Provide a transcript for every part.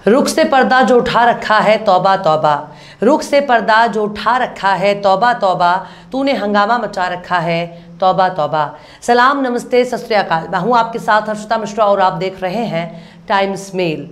रुख से पर्दा जो उठा रखा है तौबा तौबा, रुख से पर्दा जो उठा रखा है तौबा तौबा, तूने हंगामा मचा रखा है तौबा तौबा। सलाम नमस्ते सत श्री अकाल, मैं हूँ आपके साथ हर्षिता मिश्रा और आप देख रहे हैं टाइम्स मेल।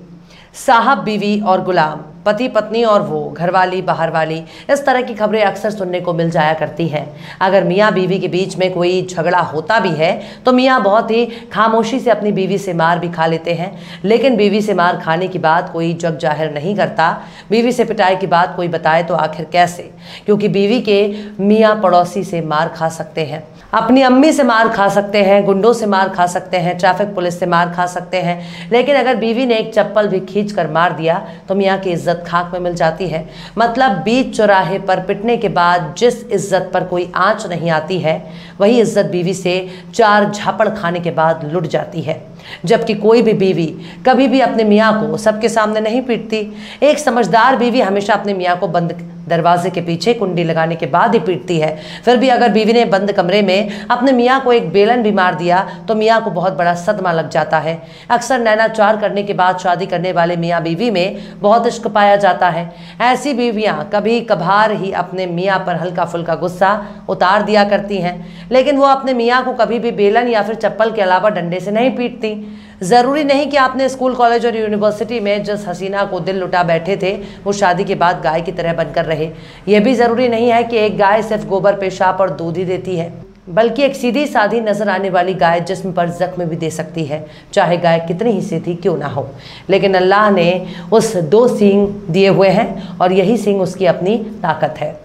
साहब बीवी और गुलाम, पति पत्नी और वो, घरवाली बाहर वाली, इस तरह की खबरें अक्सर सुनने को मिल जाया करती हैं। अगर मियाँ बीवी के बीच में कोई झगड़ा होता भी है तो मियाँ बहुत ही खामोशी से अपनी बीवी से मार भी खा लेते हैं, लेकिन बीवी से मार खाने की बात कोई जग जाहिर नहीं करता। बीवी से पिटाई की बात कोई बताए तो आखिर कैसे, क्योंकि बीवी के मियाँ पड़ोसी से मार खा सकते हैं, अपनी अम्मी से मार खा सकते हैं, गुंडों से मार खा सकते हैं, ट्रैफिक पुलिस से मार खा सकते हैं, लेकिन अगर बीवी ने एक चप्पल भी खींच कर मार दिया तो मियाँ की इज्जत खाक में मिल जाती है। मतलब बीच चौराहे पर पिटने के बाद जिस इज्जत पर कोई आंच नहीं आती है, वही इज्जत बीवी से 4 झापड़ खाने के बाद लुट जाती है। जबकि कोई भी बीवी कभी भी अपने मियाँ को सबके सामने नहीं पीटती। एक समझदार बीवी हमेशा अपने मियाँ को बंद दरवाजे के पीछे कुंडी लगाने के बाद ही पीटती है। फिर भी अगर बीवी ने बंद कमरे में अपने मियाँ को एक बेलन भी मार दिया तो मियाँ को बहुत बड़ा सदमा लग जाता है। अक्सर नैनाचार करने के बाद शादी करने वाले मियाँ बीवी में बहुत इश्क पाया जाता है। ऐसी बीवियाँ कभी कभार ही अपने मियाँ पर हल्का फुल्का गुस्सा उतार दिया करती हैं, लेकिन वो अपने मियाँ को कभी भी बेलन या फिर चप्पल के अलावा डंडे से नहीं पीटती। ज़रूरी नहीं कि आपने स्कूल कॉलेज और यूनिवर्सिटी में जिस हसीना को दिल लुटा बैठे थे वो शादी के बाद गाय की तरह बनकर रहे। यह भी ज़रूरी नहीं है कि एक गाय सिर्फ गोबर पेशाब और दूध ही देती है, बल्कि एक सीधी साधी नजर आने वाली गाय जिस्म पर जख्म भी दे सकती है, चाहे गाय कितनी ही सीधी क्यों ना हो। लेकिन अल्लाह ने उस 2 सींग दिए हुए हैं और यही सींग उसकी अपनी ताकत है।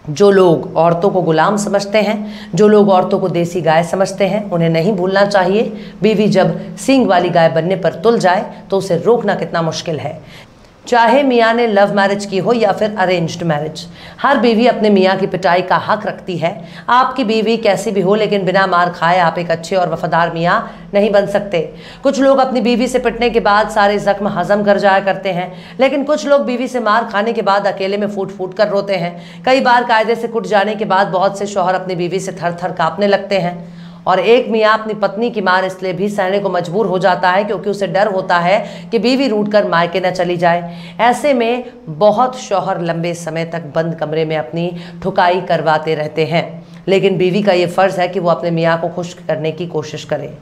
जो लोग औरतों को गुलाम समझते हैं, जो लोग औरतों को देसी गाय समझते हैं, उन्हें नहीं भूलना चाहिए बीवी जब सींग वाली गाय बनने पर तुल जाए तो उसे रोकना कितना मुश्किल है। चाहे मियाँ ने लव मैरिज की हो या फिर अरेंज्ड मैरिज, हर बीवी अपने मियाँ की पिटाई का हक रखती है। आपकी बीवी कैसी भी हो, लेकिन बिना मार खाए आप एक अच्छे और वफादार मियाँ नहीं बन सकते। कुछ लोग अपनी बीवी से पिटने के बाद सारे जख्म हजम कर जाया करते हैं, लेकिन कुछ लोग बीवी से मार खाने के बाद अकेले में फूट फूट कर रोते हैं। कई बार कायदे से कुट जाने के बाद बहुत से शौहर अपनी बीवी से थर थर कांपने लगते हैं, और एक मियाँ अपनी पत्नी की मार इसलिए भी सहने को मजबूर हो जाता है क्योंकि उसे डर होता है कि बीवी रूठ कर मायके न चली जाए। ऐसे में बहुत शौहर लंबे समय तक बंद कमरे में अपनी ठुकाई करवाते रहते हैं, लेकिन बीवी का ये फ़र्ज़ है कि वो अपने मियाँ को खुश करने की कोशिश करे।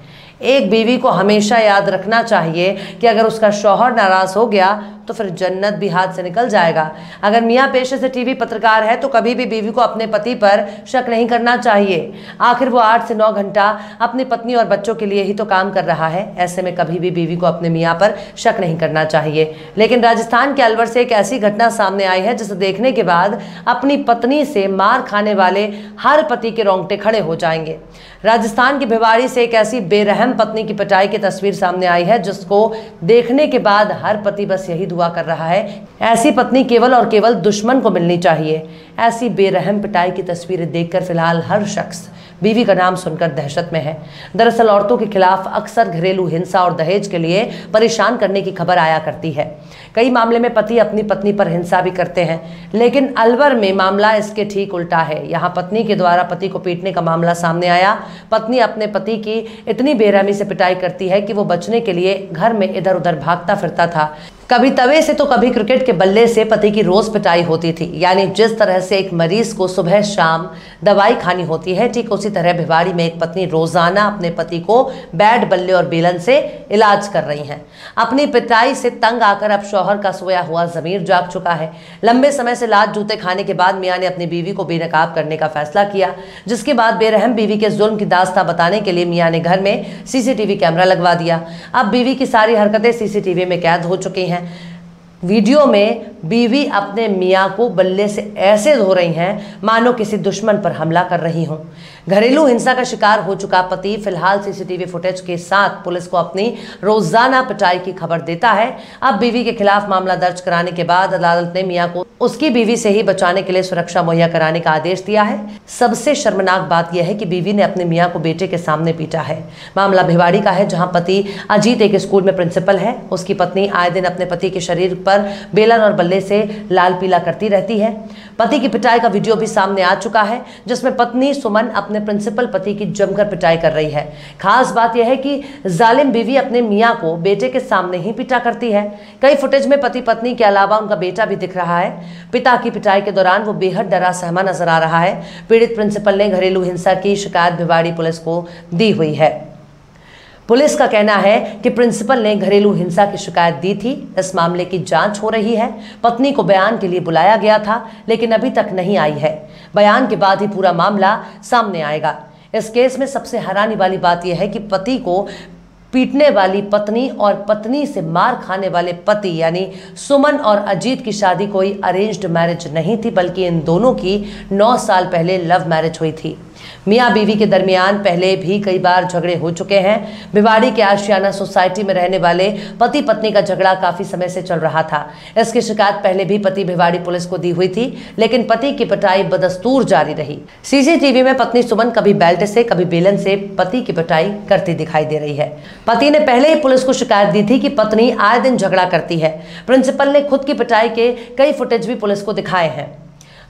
एक बीवी को हमेशा याद रखना चाहिए कि अगर उसका शौहर नाराज़ हो गया तो फिर जन्नत भी हाथ से निकल जाएगा। अगर मियाँ पेशे से टीवी पत्रकार है तो कभी भी बीवी को अपने पति पर शक नहीं करना चाहिए। आखिर वो 8 से 9 घंटा अपनी पत्नी और बच्चों के लिए ही तो काम कर रहा है। ऐसे में कभी भी बीवी को अपने मियाँ पर शक नहीं करना चाहिए। लेकिन राजस्थान के अलवर से एक ऐसी घटना सामने आई है जिसे देखने के बाद अपनी पत्नी से मार खाने वाले हर पति के रोंगटे खड़े हो जाएंगे। राजस्थान की भिवाड़ी से एक ऐसी बेरहम पत्नी की पिटाई की तस्वीर सामने आई है जिसको देखने के बाद हर पति बस यही दुआ कर रहा है, ऐसी पत्नी केवल और केवल दुश्मन को मिलनी चाहिए। ऐसी बेरहम पिटाई की तस्वीरें देखकर फिलहाल हर शख्स बीवी का नाम सुनकर दहशत में है। दरअसल औरतों के खिलाफ अक्सर घरेलू हिंसा और दहेज के लिए परेशान करने की खबर आया करती है। कई मामले में पति अपनी पत्नी पर हिंसा भी करते हैं, लेकिन अलवर में मामला इसके ठीक उल्टा है। यहाँ पत्नी के द्वारा पति को पीटने का मामला सामने आया। पत्नी अपने पति की इतनी बेरहमी से पिटाई करती है कि वो बचने के लिए घर में इधर उधर भागता फिरता था। कभी तवे से तो कभी क्रिकेट के बल्ले से पति की रोज पिटाई होती थी। यानी जिस तरह से एक मरीज को सुबह शाम दवाई खानी होती है, ठीक उसी तरह भिवाड़ी में एक पत्नी रोजाना अपने पति को बैट, बल्ले और बेलन से इलाज कर रही हैं। अपनी पिटाई से तंग आकर अब शौहर का सोया हुआ जमीर जाग चुका है। लंबे समय से लात जूते खाने के बाद मियाँ ने अपनी बीवी को बेनकाब करने का फैसला किया, जिसके बाद बेरहम बीवी के जुल्म की दास्तां बताने के लिए मियाँ ने घर में सीसीटीवी कैमरा लगवा दिया। अब बीवी की सारी हरकतें सीसीटीवी में कैद हो चुकी हैं। वीडियो में बीवी अपने मियाँ को बल्ले से ऐसे धो रही हैं मानो किसी दुश्मन पर हमला कर रही हों। घरेलू हिंसा का शिकार हो चुका पति फिलहाल सीसीटीवी फुटेज के साथ पुलिस को अपनी रोजाना पिटाई की खबर देता है। अब बीवी के खिलाफ मामला दर्ज कराने के बाद अदालत ने मियाँ को उसकी बीवी से ही बचाने के लिए सुरक्षा मुहैया कराने का आदेश दिया है। सबसे शर्मनाक बात यह है कि बीवी ने अपने मियाँ को बेटे के सामने पीटा है। मामला भिवाड़ी का है, जहाँ पति अजीत एक स्कूल में प्रिंसिपल है। उसकी पत्नी आए दिन अपने पति के शरीर पर पर बेलन और बल्ले से लाल पीला करती रहती है। पति की पिटाई का वीडियो भी सामने आ चुका है, जिसमें पत्नी सुमन अपने प्रिंसिपल पति की जमकर पिटाई कर रही है। खास बात यह है कि जालिम बीवी अपने मियां को बेटे के सामने ही पिटा करती है। कई फुटेज में पति पत्नी के अलावा उनका बेटा भी दिख रहा है। पिता की पिटाई के दौरान वो बेहद डरा सहमा नजर आ रहा है। पीड़ित प्रिंसिपल ने घरेलू हिंसा की शिकायत भिवाड़ी पुलिस को दी हुई है। पुलिस का कहना है कि प्रिंसिपल ने घरेलू हिंसा की शिकायत दी थी। इस मामले की जांच हो रही है। पत्नी को बयान के लिए बुलाया गया था, लेकिन अभी तक नहीं आई है। बयान के बाद ही पूरा मामला सामने आएगा। इस केस में सबसे हैरानी वाली बात यह है कि पति को पीटने वाली पत्नी और पत्नी से मार खाने वाले पति यानी सुमन और अजीत की शादी कोई अरेंज्ड मैरिज नहीं थी, बल्कि इन दोनों की 9 साल पहले लव मैरिज हुई थी। मियां बीवी के दरमियान पहले भी कई बार झगड़े हो चुके हैं। भिवाड़ी के आशियाना सोसाइटी में रहने वाले पति पत्नी का झगड़ा काफी समय से चल रहा था। इसकी शिकायत पहले भी पति भिवाड़ी पुलिस को दी हुई थी, लेकिन पति की पिटाई बदस्तूर जारी रही। सीसीटीवी में पत्नी सुमन कभी बेल्ट से कभी बेलन से पति की पिटाई करती दिखाई दे रही है। पति ने पहले ही पुलिस को शिकायत दी थी कि पत्नी आए दिन झगड़ा करती है। प्रिंसिपल ने खुद की पिटाई के कई फुटेज भी पुलिस को दिखाए हैं।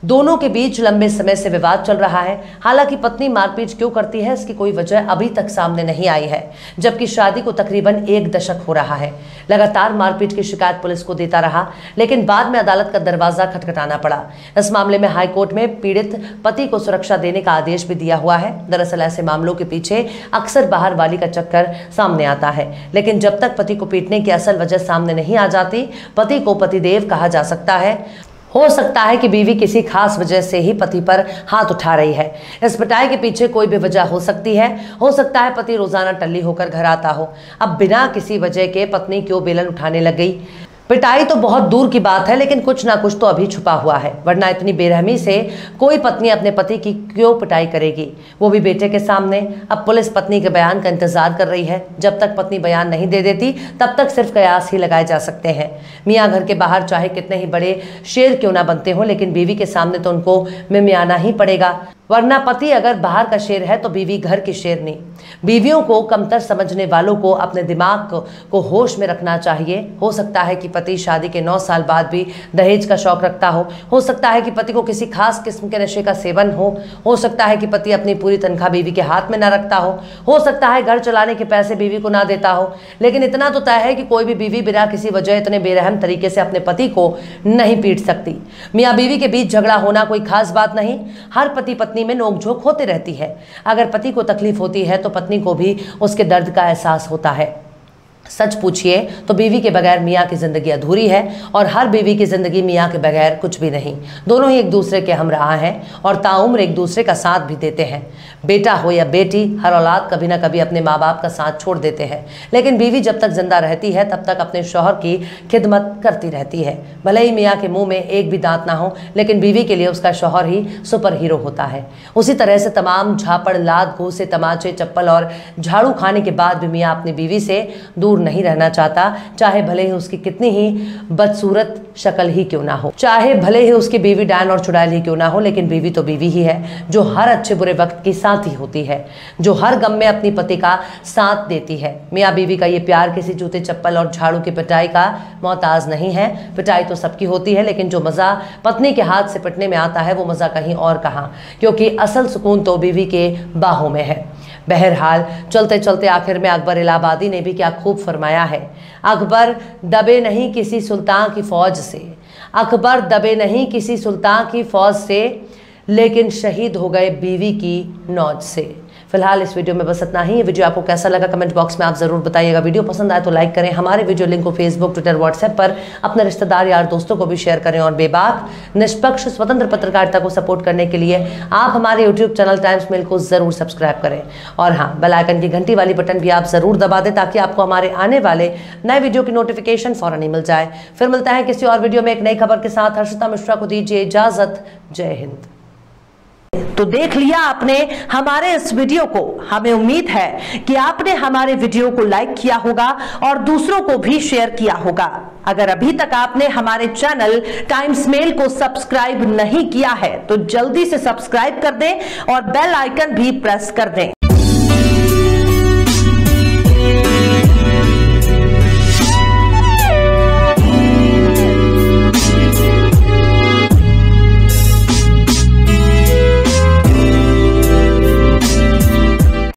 दोनों के बीच लंबे समय से विवाद चल रहा है। हालांकि पत्नी मारपीट क्यों करती है, इसकी कोई वजह अभी तक सामने नहीं आई है, जबकि शादी को तकरीबन 1 दशक हो रहा है। लगातार मारपीट की शिकायत पुलिस को देता रहा, लेकिन बाद में अदालत का दरवाजा खटखटाना पड़ा। इस मामले में हाईकोर्ट में पीड़ित पति को सुरक्षा देने का आदेश भी दिया हुआ है। दरअसल ऐसे मामलों के पीछे अक्सर बाहर वाली का चक्कर सामने आता है, लेकिन जब तक पति को पीटने की असल वजह सामने नहीं आ जाती, पति को पतिदेव कहा जा सकता है। हो सकता है कि बीवी किसी खास वजह से ही पति पर हाथ उठा रही है। इस पिटाई के पीछे कोई भी वजह हो सकती है। हो सकता है पति रोजाना टल्ली होकर घर आता हो। अब बिना किसी वजह के पत्नी क्यों बेलन उठाने लग गई? पिटाई तो बहुत दूर की बात है, लेकिन कुछ ना कुछ तो अभी छुपा हुआ है, वरना इतनी बेरहमी से कोई पत्नी अपने पति की क्यों पिटाई करेगी, वो भी बेटे के सामने। अब पुलिस पत्नी के बयान का इंतजार कर रही है। जब तक पत्नी बयान नहीं दे देती, तब तक सिर्फ कयास ही लगाए जा सकते हैं। मियाँ घर के बाहर चाहे कितने ही बड़े शेर क्यों ना बनते हो, लेकिन बीवी के सामने तो उनको मिमियाना ही पड़ेगा, वरना पति अगर बाहर का शेर है तो बीवी घर की शेरनी। बीवियों को कमतर समझने वालों को अपने दिमाग को होश में रखना चाहिए। हो सकता है कि पति शादी के 9 साल बाद भी दहेज का शौक रखता हो सकता है कि पति को किसी खास किस्म के नशे का सेवन हो सकता है कि पति अपनी पूरी तनख्वाह बीवी के हाथ में ना रखता हो सकता है घर चलाने के पैसे बीवी को ना देता हो, लेकिन इतना तो तय है कि कोई भी बीवी बिना किसी वजह इतने बेरहम तरीके से अपने पति को नहीं पीट सकती। मियाँ बीवी के बीच झगड़ा होना कोई खास बात नहीं। हर पति पत्नी में नोकझोंक होती रहती है। अगर पति को तकलीफ होती है तो पत्नी को भी उसके दर्द का एहसास होता है। सच पूछिए तो बीवी के बगैर मियाँ की जिंदगी अधूरी है, और हर बीवी की जिंदगी मियाँ के बगैर कुछ भी नहीं। दोनों ही एक दूसरे के हमराह हैं और ताउम्र एक दूसरे का साथ भी देते हैं। बेटा हो या बेटी, हर औलाद कभी ना कभी अपने माँ बाप का साथ छोड़ देते हैं, लेकिन बीवी जब तक जिंदा रहती है तब तक अपने शौहर की खिदमत करती रहती है। भले ही मियाँ के मुंह में एक भी दांत ना हो, लेकिन बीवी के लिए उसका शौहर ही सुपर हीरो होता है। उसी तरह से तमाम झापड़, लात, घूसे, तमाचे, चप्पल और झाड़ू खाने के बाद भी मियाँ अपनी बीवी से दूर नहीं रहना चाहता, चाहे भले ही उसकी कितनी ही बदसूरत शक्ल ही क्यों ना हो, चाहे भले ही उसकी बीवी डायन और चुड़ैल ही क्यों ना हो, लेकिन बीवी तो बीवी ही है, जो हर अच्छे बुरे वक्त की साथी होती है, जो हर गम में अपनी पति का साथ देती है। मियाँ बीवी का ये प्यार किसी जूते, चप्पल और झाड़ू की पिटाई का मोहताज नहीं है। पिटाई तो सबकी होती है, लेकिन जो मज़ा पत्नी के हाथ से पिटने में आता है वो मज़ा कहीं और कहाँ, क्योंकि असल सुकून तो बीवी के बाहों में है। बहरहाल चलते चलते आखिर में अकबर इलाहाबादी ने भी क्या खूब फरमाया है। अकबर दबे नहीं किसी सुल्तान की फौज से, अकबर दबे नहीं किसी सुल्तान की फौज से, लेकिन शहीद हो गए बीवी की नौज से। फिलहाल इस वीडियो में बस इतना ही। ये वीडियो आपको कैसा लगा कमेंट बॉक्स में आप जरूर बताइएगा। वीडियो पसंद आए तो लाइक करें। हमारे वीडियो लिंक को फेसबुक, ट्विटर, व्हाट्सएप पर अपने रिश्तेदार, यार, दोस्तों को भी शेयर करें। और बेबाक, निष्पक्ष, स्वतंत्र पत्रकारिता को सपोर्ट करने के लिए आप हमारे यूट्यूब चैनल टाइम्स मेल को जरूर सब्सक्राइब करें। और हाँ, बेल आइकन की घंटी वाली बटन भी आप जरूर दबा दें, ताकि आपको हमारे आने वाले नए वीडियो की नोटिफिकेशन फौरन ही मिल जाए। फिर मिलते हैं किसी और वीडियो में एक नई खबर के साथ। हर्षिता मिश्रा को दीजिए इजाजत। जय हिंद। तो देख लिया आपने हमारे इस वीडियो को। हमें उम्मीद है कि आपने हमारे वीडियो को लाइक किया होगा और दूसरों को भी शेयर किया होगा। अगर अभी तक आपने हमारे चैनल टाइम्स मेल को सब्सक्राइब नहीं किया है तो जल्दी से सब्सक्राइब कर दें और बेल आइकन भी प्रेस कर दें।